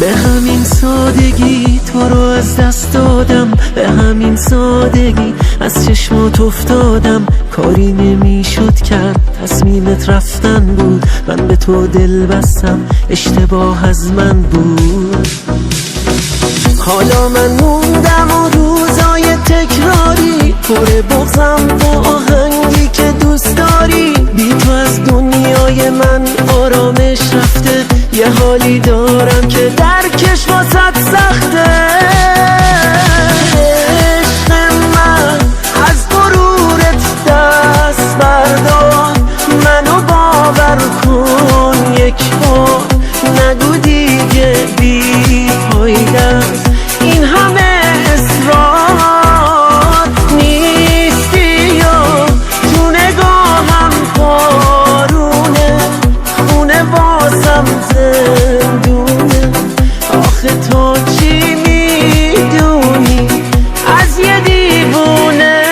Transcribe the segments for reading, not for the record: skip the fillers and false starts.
به همین سادگی تو رو از دست دادم، به همین سادگی از چشمات افتادم. کاری نمیشد کرد، تصمیمت رفتن بود، من به تو دل بستم، اشتباه از من بود. حالا من موندم و روزای تکراری پر بغضم با آهنگی که دوست داری. بی تو از دنیای من آرامش رفته، یه حالی دارم که درکش واسط سخته. عشق من از غرورت دست بردار، منو باور کن یک بار، نگو دیگه بی فایده است این همه اصرار. نیستی یا تو نگاهم بارونه، خونه بازم زندونه. آخه تو چی میدونی از یه دیوونه؟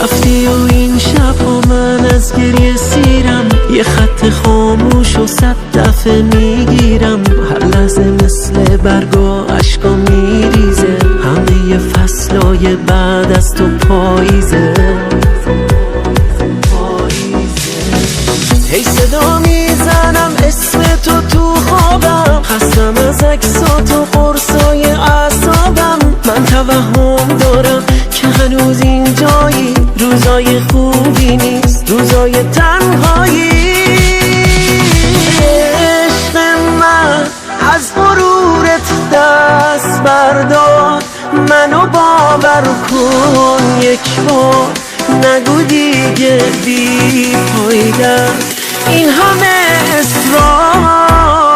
رفتی و این شبها من از گریه سیرم، یه خط خاموش و 100 دفعه میگیرم. هر لحظه مثل برگا اشکا میریزه، همه فصلای بعد از تو پاییزه. هی صدا میزنم اسم تو خوابم، خستم از عکسات و قرصای اعصابم. من توهم دارم که هنوز اینجایی، روزای خوبی نیست، روزای تنهایی. عشق من از غرورت دست بردار، منو باور کن یک بار، نگو دیگه بی فایده این همه اصرار.